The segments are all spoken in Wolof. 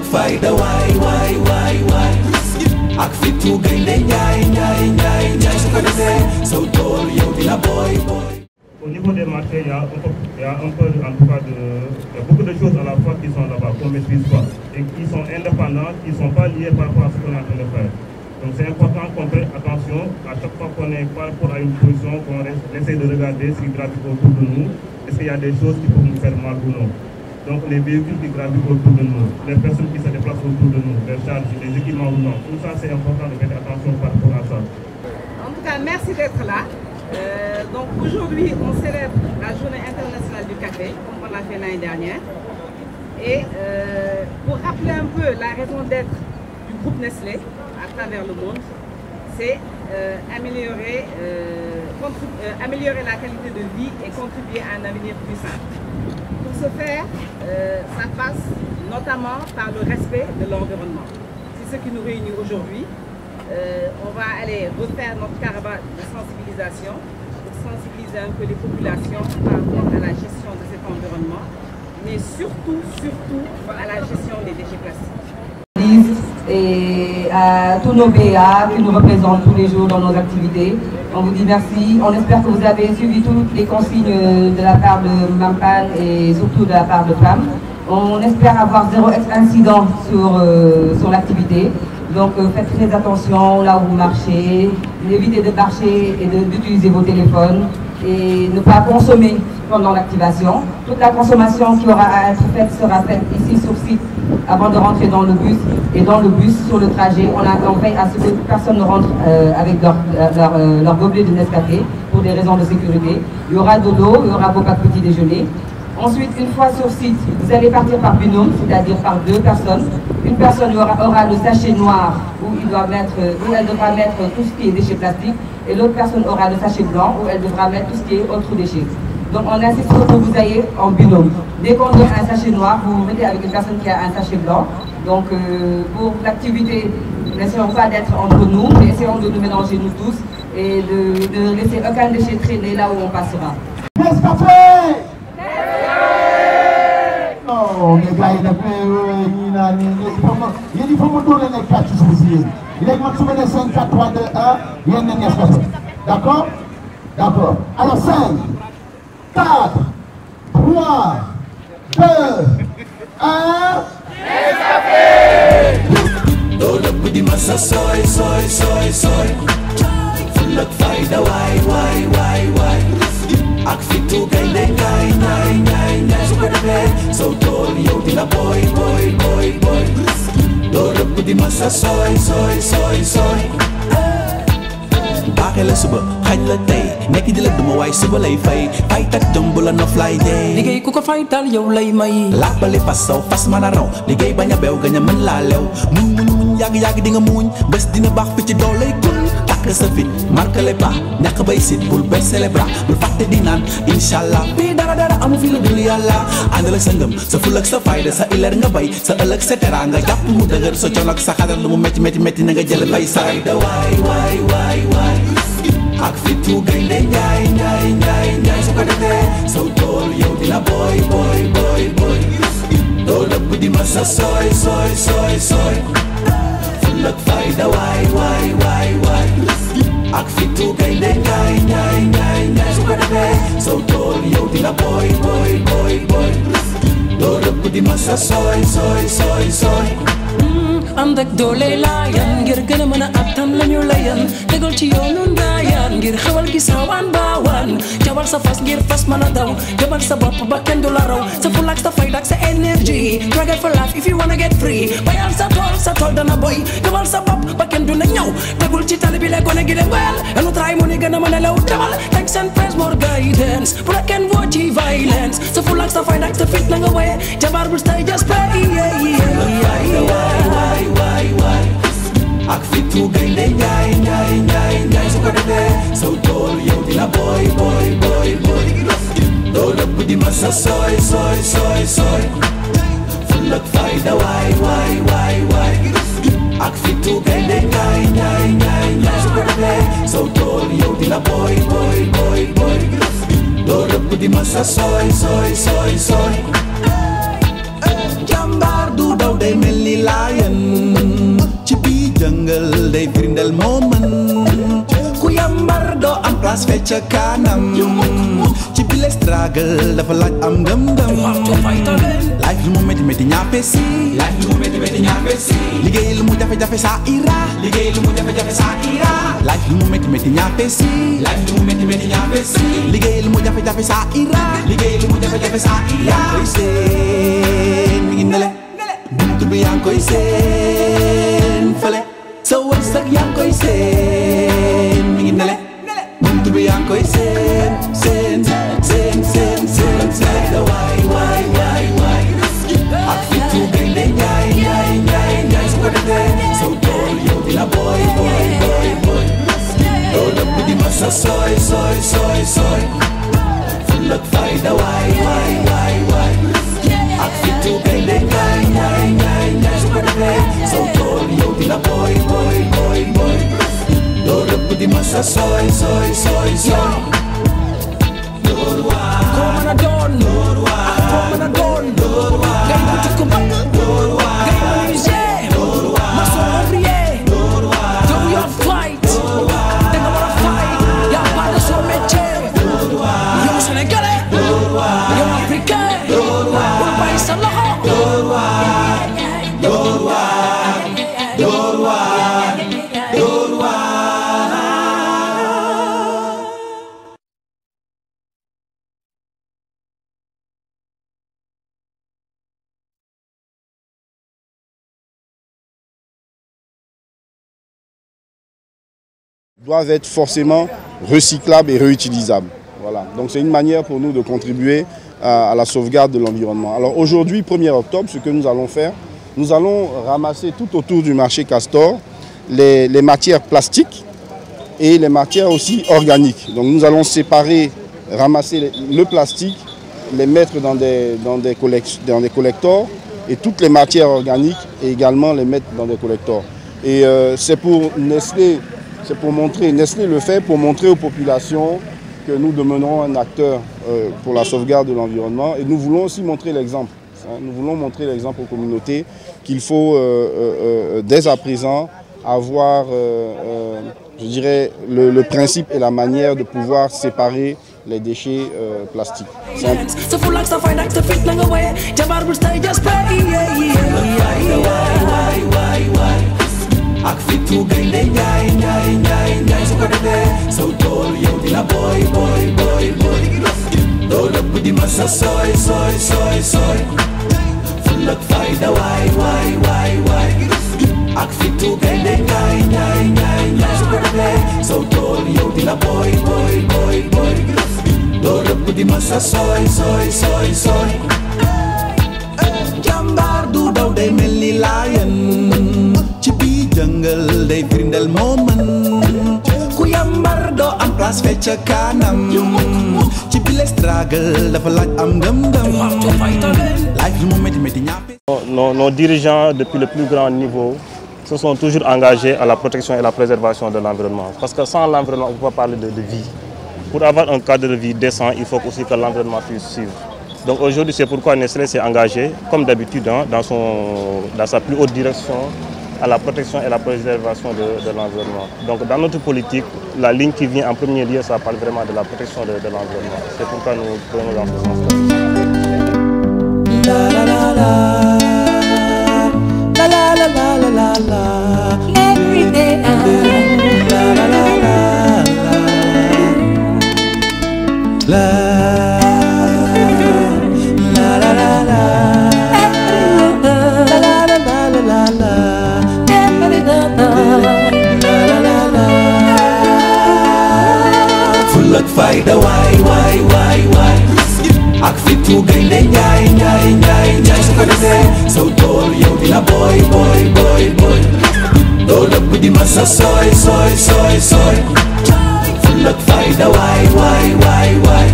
Fayda waay ak fitu gaynde ñaay su ko defee saw tool yow dina boy. Au niveau des marchés, il y a un peu en tout cas il y a beaucoup de choses à la fois qui sont là-bas qu'on ne maîtrise pas et qui sont indépendants, qui ne sont pas liés par rapport à ce qu'on est en train de faire. Donc c'est important qu'on prenne attention à chaque fois qu'on est par rapport à une position, qu'on essaie de regarder ce qui gravite autour de nous. Est-ce qu'il y a des choses qui peuvent nous faire mal ou non? Donc les véhicules qui gravitent autour de nous, les personnes qui se déplacent autour de nous, les charges, les équipements ou non, tout ça c'est important de faire attention par rapport à ça. En tout cas, merci d'être là. Donc aujourd'hui, on célèbre la journée internationale du café, comme on l'a fait l'année dernière. Et pour rappeler un peu la raison d'être du groupe Nestlé à travers le monde, c'est améliorer la qualité de vie et contribuer à un avenir plus sain. Pour ce faire, ça passe notamment par le respect de l'environnement. C'est ce qui nous réunit aujourd'hui. On va aller refaire notre caravane de sensibilisation pour sensibiliser un peu les populations par rapport à la gestion de cet environnement, mais surtout à la gestion des déchets plastiques. Et à tous nos BA qui nous représentent tous les jours dans nos activités. On vous dit merci. On espère que vous avez suivi toutes les consignes de la part de Mampan et surtout de la part de PAM. On espère avoir zéro incident sur l'activité. Donc faites très attention là où vous marchez, évitez de marcher et d'utiliser vos téléphones et ne pas consommer pendant l'activation. Toute la consommation qui aura à être faite sera faite ici sur site avant de rentrer dans le bus. Et dans le bus, sur le trajet, on veille à ce que personne ne rentre avec leur gobelet de Nescafé pour des raisons de sécurité. Il y aura de l'eau, il y aura vos pas de petit déjeuner. Ensuite, une fois sur site, vous allez partir par binôme, c'est-à-dire par deux personnes. Une personne aura le sachet noir où elle devra mettre tout ce qui est déchets plastiques et l'autre personne aura le sachet blanc où elle devra mettre tout ce qui est autres déchets. Donc on insiste pour que vous ayez en binôme. Dès qu'on donne un sachet noir, vous vous mettez avec une personne qui a un sachet blanc. Donc pour l'activité, n'essayons pas d'être entre nous, mais essayons de nous mélanger nous tous et de ne laisser aucun déchet traîner là où on passera. Nescafé! Non, les gars, il faut me donner les 4 jours. Les gens qui sont 5, 4, 3, 2, 1, il y a un Nescafé. D'accord? D'accord. Alors 5, 4, 3, 2, 1. Nescafé! Dola pudi masa soy Fulak fayda why ak fitu gaynde ñaay su ko defee saw tool yow dina boy Dola pudi masa soy baaxee la suba xañ la tey nekk di la duma waay suba lay fay tak jom bu la noflaay dee liggéey ku ko faytal yow lay may laabali fas saw fas mën a raw liggéey bañ a beew gañ a mën laa lew muñ yàgg di nga muñ bés dina baax fi ci doo lay kun takk sa fit marque les pas ñàkk bay sit bul baisser les bras bul fàtte di naan inshallah bii dara amu fi lu dul yàlla àndal ak sa ngëm sa ful ak sa fayda sa ileer nga bay sa ëllëg sa teraanga jàpp mu dëgër sa coono ak sa xadar lu mu métti na nga jël bay sa fayda waay ak fitu gaynde ñaay su ko defee saw tool yow dina boy doo dëbb di ma sa soy ful ak fayda waay ak fitu gaynde ñaay su ko defee saw tool yow dina boy doo dëbb di ma sa soy ànd ak doole laayan ngir gën a mën a attan lañu layan tegal ci yoonu ndaayan ngir xewal gi saawaan baawaan jawal sa fas ngir fas mën a daw jabal sa bopp ba kenn du la raw sa fulaak sa fayda ak sa énergie struggle for life if you wanna get free bayal sa tool dana boy jabal sa bopp ba kenn du na ñëw tegul ci tali bi le gone gi de ngoyal enu try mu ni gën a mën a lew demal teg seen press more guidance bu la kenn woo ci violence sa fulaak sa fayda ak sa fit na nga waye jabar bul stay just play ak fitu gaynde ñaay su ko defee saw tool yow dina boy doo dëbb di ma sa soy ful ak fayda waay ak fitu gaynde njaay njaay njaay njaay su ko defee saw tool yow dina boy boy boy boy doo rëbb di masa sooy sooy sooy sooy jàmbaar du daw day mel ni laayan ci bii jëngal day firndeel moo mën ku yambar doo am place fecca kanam ci bile struggle dafa laaj am ngëm-ngëm life lu mu métti métti ñaape si life lu mu métti métti ñaape si liggéey lu mu jafe-jafe saa ira liggéey lu mu jafe-jafe saa ira life lu mu métti métti ñaape si life lu mu métti métti ñaape si liggéey lu mu jafe-jafe saa ira liggéey lu mu jafe-jafe saa ira yaa ngi koy seen mi ngi nele buntu bi yaa ngi koy seen fële sa wërsëg yaa ngi koy seen mi ngi nele buntu bi yaa ngi koy seen seen seen seen seen seen da waay waay waay waay ak fitu gaynde njaay njaay njaay njaay su ko defee saw tool yow dina boy boy boy boy doo dëbb di masa sooy sooy sooy sooy ful ak fayda waay waay waay waay ak fitu gaynde njaay njaay njaay njaay su ko defee saw tool yow dina boy boy boy boy doo dëbb di masa sooy sooy sooy sooy door waa koo mën a doon door waa koo mën a doon door waa ngay wuti ko bëgg door waa ngay menuisier door waa maçon ouvrier door waa yow yaa fight door waa da nga war a fight yaa pas de son métier door waa yow sénégalais door waa yow africain door waa bul bàyyi sa loxo door waa door waa door waa door waa doivent être forcément recyclables et réutilisables. Voilà. Donc c'est une manière pour nous de contribuer à la sauvegarde de l'environnement. Alors aujourd'hui, 1er octobre, ce que nous allons faire, nous allons ramasser tout autour du marché Castor les matières plastiques et les matières aussi organiques. Donc nous allons séparer, ramasser le plastique, les mettre dans des collecteurs et toutes les matières organiques et également les mettre dans des collecteurs. Et c'est pour Nestlé. C'est pour montrer, Nestlé le fait pour montrer aux populations que nous demeurons un acteur pour la sauvegarde de l'environnement et nous voulons aussi montrer l'exemple. Nous voulons montrer l'exemple aux communautés qu'il faut dès à présent avoir, je dirais, le principe et la manière de pouvoir séparer les déchets plastiques. ak fitu gaynde njaay njaay njaay njaay su ko defee saw tool yow dina boy boy boy boy doo dëbb di masa sooy sooy sooy sooy ful ak fayda waay waay waay waay ak fitu gaynde njaay njaay njaay njaay su ko defee saw tool yow dina boy boy boy boy doo dëbb di masa sooy sooy sooy sooy jàmbaar du daw day mel ni laayan ci bii jëngal day firndeel moo mën ku yambar doo am place fecca kanam ci bile struggle dafa laaj am ngëm-ngëm laaj lu mu métti métti ñàppe. Nos dirigeants depuis le plus grand niveau se sont toujours engagés à la protection et la préservation de l'environnement. Parce que sans l'environnement, on ne peut pas parler de vie. Pour avoir un cadre de vie décent, il faut aussi que l'environnement puisse suivre. Donc aujourd'hui, c'est pourquoi Nestlé s'est engagé, comme d'habitude, dans sa plus haute direction, à la protection et la préservation de l'environnement. Donc dans notre politique, la ligne qui vient en premier lieu, ça parle vraiment de la protection de l'environnement. C'est pourquoi nous prenons dans ce sens-là. La la la la, la la la la la la, every day la la la la la, la la la la. Fulak fayda waay waay waay waay ak fitu gaynde njaay njaay njaay njaay su ko defee saw tool yow dina boy boy boy boy doo dëbb di masa sooy sooy sooy sooy fulak fayda waay waay waay waay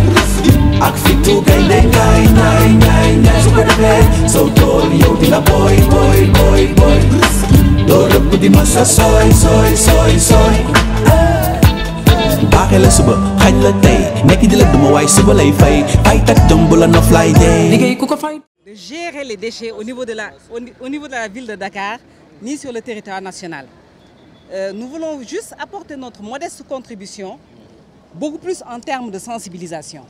ak fitu gaynde njaay njaay njaay njaay su ko defee saw tool yow dina boy boy boy boy doo dëbb dëpp di ma sa sooy baaxee la suba xañ la tey nekk di la duma waaye suba lay fay tak jom bu la nof lay dee liggéey ku ko fay. De gérer les déchets au niveau de la ville de Dakar ni sur le territoire national. Nous voulons juste apporter notre modeste contribution, beaucoup plus en termes de sensibilisation.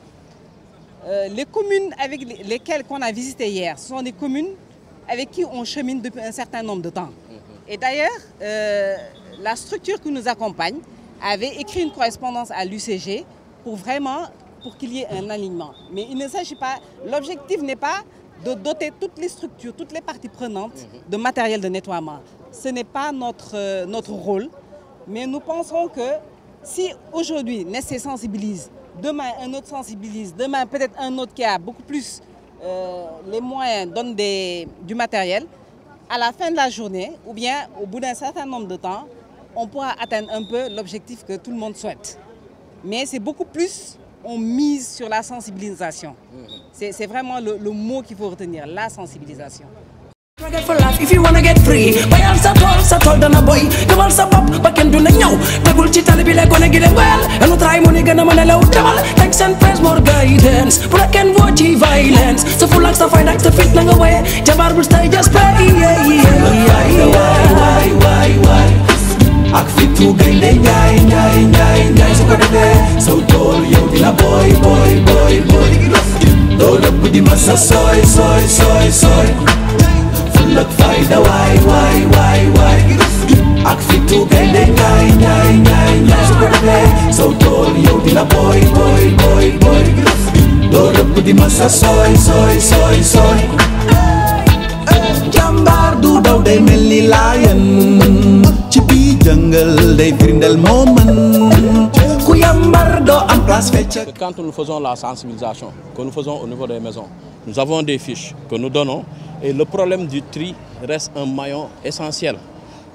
Les communes avec lesquelles on a visité hier sont des communes avec qui on chemine depuis un certain nombre de temps. Et d'ailleurs, la structure qui nous accompagne avait écrit une correspondance à l'UCG pour qu'il y ait un alignement. Mais il ne s'agit pas, l'objectif n'est pas de doter toutes les structures, toutes les parties prenantes de matériel de nettoiement. Ce n'est pas notre rôle, mais nous pensons que si aujourd'hui Nestlé sensibilise, demain un autre sensibilise, demain peut-être un autre qui a beaucoup plus les moyens donne du matériel, à la fin de la journée ou bien au bout d'un certain nombre de temps, on pourra atteindre un peu l'objectif que tout le monde souhaite. Mais c'est beaucoup plus, on mise sur la sensibilisation. C'est vraiment le mot qu'il faut retenir, la sensibilisation. For life, if you wanna get free, bayal sa tol dana boy, demal sa bop ba ken du na ñew, tegul ci tali bi le gone gi le wel, anu try mo ni gëna mëna law demal, thanks and praise more guidance, pour la ken wo ci violence, sa full ak sa fight ak sa fit na nga waye, jabar bul stay just play, ak fitu gaynde njaay su ko defee so tool yow dina boy doo dëpp di ma sa sooy full ak fayda waay ak fitu gaynde njaay su ko defee so tool yow dina boy doo dëpp di ma sa sooy jàmbaar du daw day mel ni lion ci biir jëngal day firndeel moo mën ku yambar doo am place fecc. Quand nous faisons la sensibilisation que nous faisons au niveau des maisons, nous avons des fiches que nous donnons et le problème du tri reste un maillon essentiel.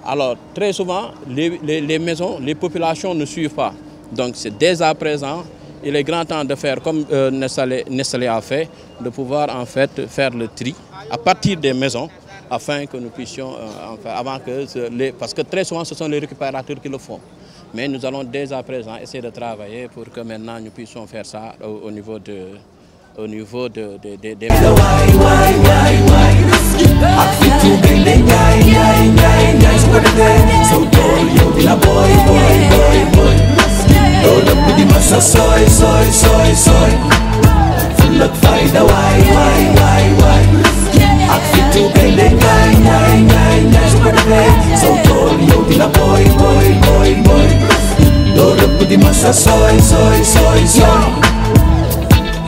Alors très souvent les maisons, les populations ne suivent pas. Donc c'est dès à présent, il est grand temps de faire comme Nestlé a fait, de pouvoir en fait faire le tri à partir des maisons afin que nous puissions avant que parce que très souvent ce sont les récupérateurs qui le font. Mais nous allons dès à présent essayer de travailler pour que maintenant nous puissions faire ça au niveau des ak fitu gaynde njaay su ko defee so tool yow dina boy doo rëbb di ma sa sooy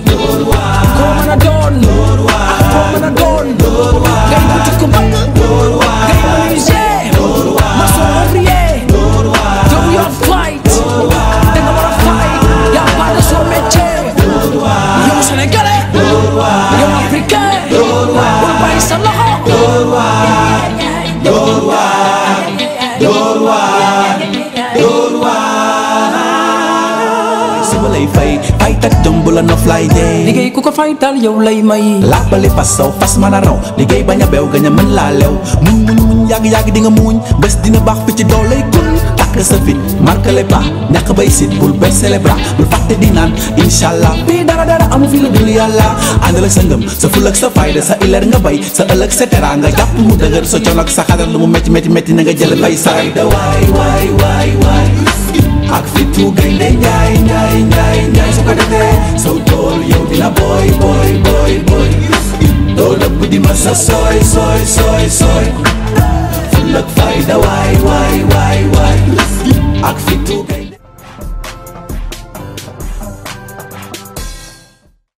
door waar koo mën a doon ak koo mën a doon ngay wuti ko bëgg ngay menuisier maçon ouvrier yow yor fight da nga war a fight yaa pas de son métier yow sénégalais yow africain bul bàyyi sa loxo door waar suba lay fay tak jom bu la nof lay dee liggéey ku ko fay tal yow lay may laabali fas saw fas mën a raw liggéey bañ a beew gañ a mën laa lew muñ yàgg di nga muñ bés dina baax fi ci doo lay kun takk sa fit marque les pas ñàkk bay sit bul baisser les bras bul fàtte di naan inshallah fii dara amu fi lu dul yàlla àndal ak sa ngëm sa ful ak sa fayda sa ileer nga bay sa ëllëg sa teraanga jàpp mu dëgër sa coono ak sa xadar lu mu métti na nga jël fay sayda waay ak fitu gaynde njaay su ko defee so tool yow dina boy doo dëpp di ma sa sooy full ak fayda waay ak fitu gaynde